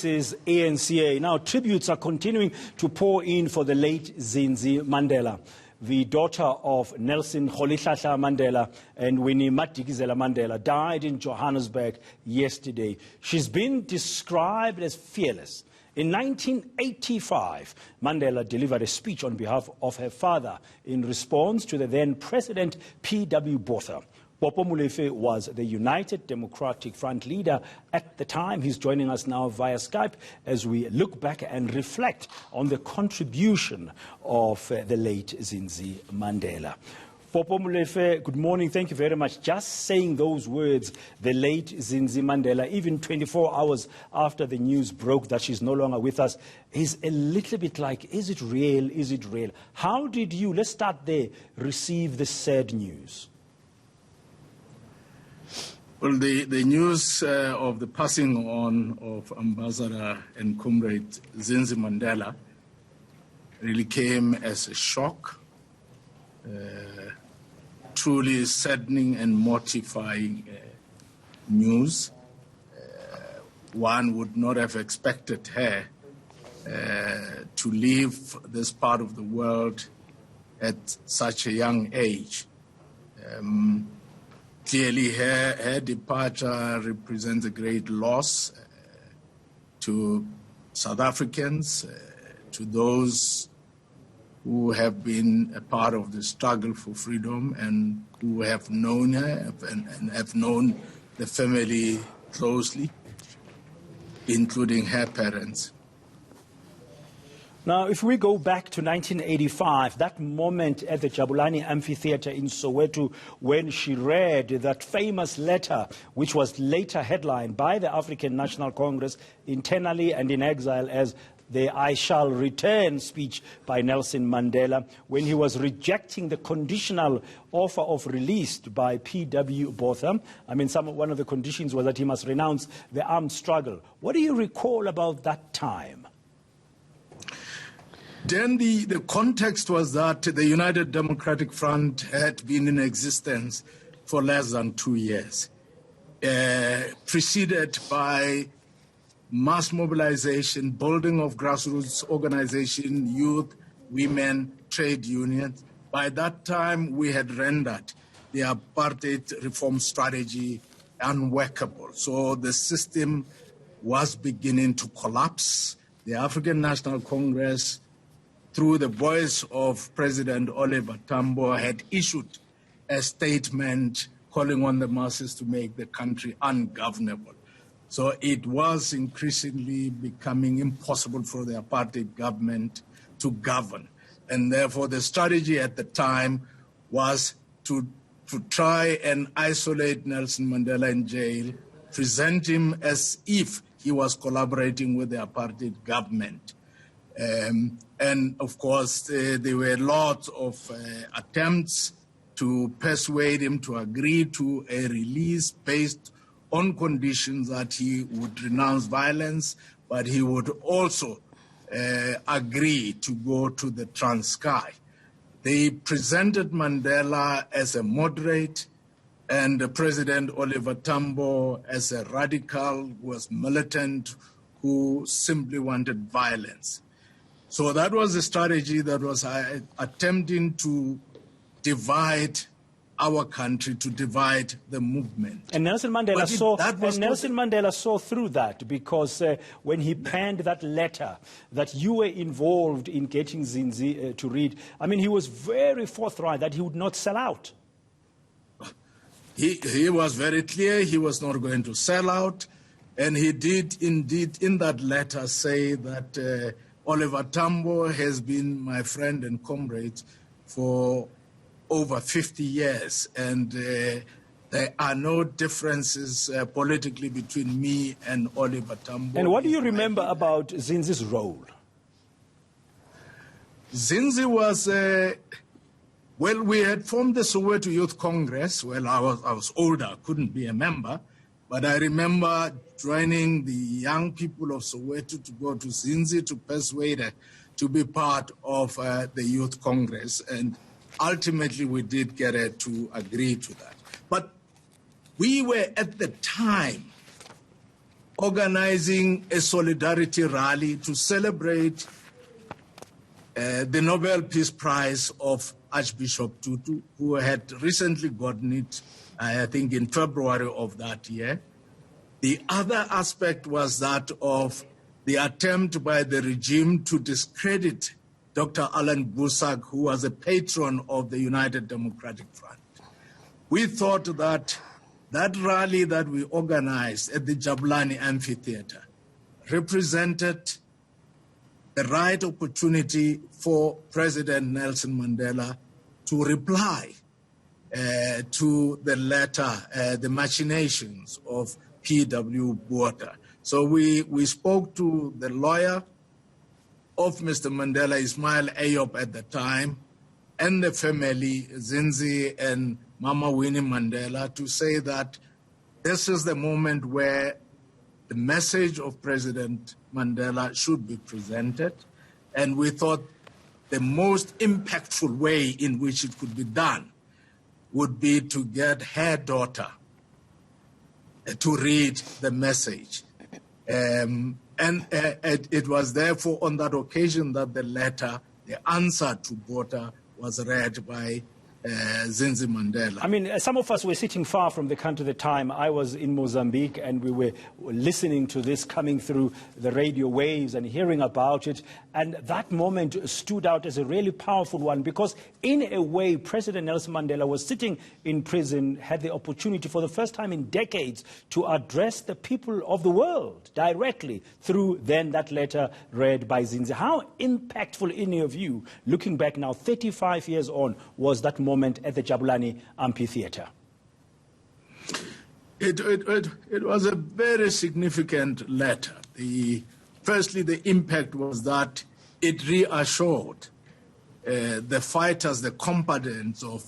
This is eNCA. Now, tributes are continuing to pour in for the late Zindzi Mandela, the daughter of Nelson Mandela and Winnie Madikizela-Mandela, died in Johannesburg yesterday. She's been described as fearless. In 1985, Mandela delivered a speech on behalf of her father in response to the then President PW Botha. Popo Molofe was the United Democratic Front leader at the time. He's joining us now via Skype as we look back and reflect on the contribution of the late Zindzi Mandela. Popo Molofe, good morning. Thank you very much. Just saying those words, the late Zindzi Mandela, even 24 hours after the news broke that she's no longer with us, is a little bit like, is it real? Is it real? How did you, let's start there, receive the sad news? Well, the news of the passing on of Ambassador and Comrade Zindzi Mandela really came as a shock, truly saddening and mortifying news. One would not have expected her to leave this part of the world at such a young age. Clearly, her departure represents a great loss to South Africans, to those who have been a part of the struggle for freedom and who have known her and have known the family closely, including her parents. Now, if we go back to 1985, that moment at the Jabulani Amphitheatre in Soweto, when she read that famous letter, which was later headlined by the African National Congress internally and in exile as the I Shall Return speech by Nelson Mandela, when he was rejecting the conditional offer of release by PW Botha. I mean, one of the conditions was that he must renounce the armed struggle. What do you recall about that time? Then the context was that the United Democratic Front had been in existence for less than 2 years, preceded by mass mobilization, building of grassroots organization, youth, women, trade unions. By that time, we had rendered the apartheid reform strategy unworkable. So the system was beginning to collapse. The African National Congress, through the voice of President Oliver Tambo, had issued a statement calling on the masses to make the country ungovernable. So it was increasingly becoming impossible for the apartheid government to govern. And therefore, the strategy at the time was to try and isolate Nelson Mandela in jail, present him as if he was collaborating with the apartheid government. And of course, there were lots of attempts to persuade him to agree to a release based on conditions that he would renounce violence, but he would also agree to go to the Transkei. They presented Mandela as a moderate and President Oliver Tambo as a radical who was militant, who simply wanted violence. So that was a strategy that was attempting to divide our country, to divide the movement. And Nelson Mandela saw through that, because when he penned that letter that you were involved in getting Zindzi to read, I mean, he was very forthright that he would not sell out. He was very clear he was not going to sell out, and he did indeed in that letter say that Oliver Tambo has been my friend and comrade for over 50 years, and there are no differences politically between me and Oliver Tambo. And what do you remember about Zindzi's role? Zindzi was, well, we had formed the Soweto Youth Congress. Well, I was older, I couldn't be a member, but I remember joining the young people of Soweto to go to Zindzi to persuade her to be part of the Youth Congress. And ultimately, we did get her to agree to that. But we were at the time organizing a solidarity rally to celebrate the Nobel Peace Prize of Archbishop Tutu, who had recently gotten it, I think in February of that year. The other aspect was that of the attempt by the regime to discredit Dr. Alan Busak, who was a patron of the United Democratic Front. We thought that that rally that we organized at the Jabulani Amphitheater represented the right opportunity for President Nelson Mandela to reply to the letter, the machinations of PW Botha. So we spoke to the lawyer of Mr. Mandela, Ismail Ayob at the time, and the family, Zindzi and Mama Winnie Mandela, to say that this is the moment where the message of President Mandela should be presented. And we thought the most impactful way in which it could be done would be to get her daughter to read the message. It was therefore on that occasion that the letter, the answer to Botha, was read by Zindzi Mandela. I mean, some of us were sitting far from the country at the time. I was in Mozambique, and we were listening to this coming through the radio waves and hearing about it. And that moment stood out as a really powerful one because, in a way, President Nelson Mandela was sitting in prison, had the opportunity for the first time in decades to address the people of the world directly through then that letter read by Zindzi. How impactful, in your view, looking back now, 35 years on, was that moment at the Jabulani Amphitheater? It was a very significant letter. Firstly, the impact was that it reassured the fighters, the combatants of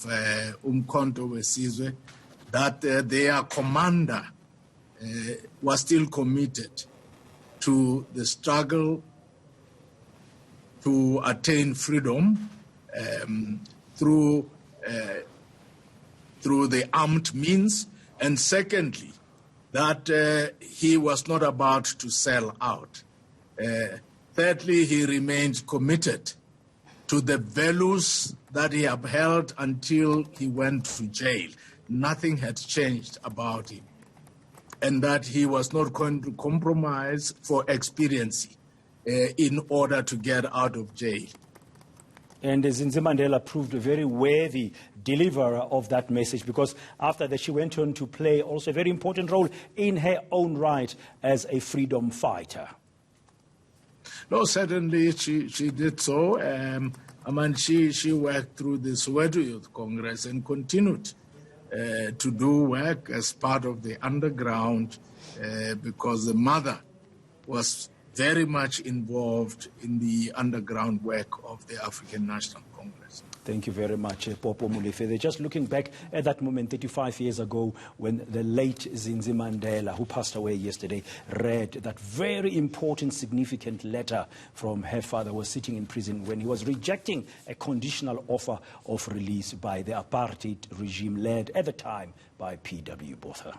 Umkhonto weSizwe, that their commander was still committed to the struggle to attain freedom through the armed means, and secondly, that he was not about to sell out. Thirdly, he remained committed to the values that he upheld until he went to jail. Nothing had changed about him, and that he was not going to compromise for expediency in order to get out of jail. And Zindzi Mandela proved a very worthy deliverer of that message, because after that she went on to play also a very important role in her own right as a freedom fighter. No, certainly she did so. I mean, she worked through the Soweto Youth Congress and continued to do work as part of the underground because the mother was very much involved in the underground work of the African National Congress. Thank you very much, Popo Molofe. They're just looking back at that moment 35 years ago when the late Zindzi Mandela, who passed away yesterday, read that very important, significant letter from her father, who was sitting in prison when he was rejecting a conditional offer of release by the apartheid regime led at the time by PW Botha.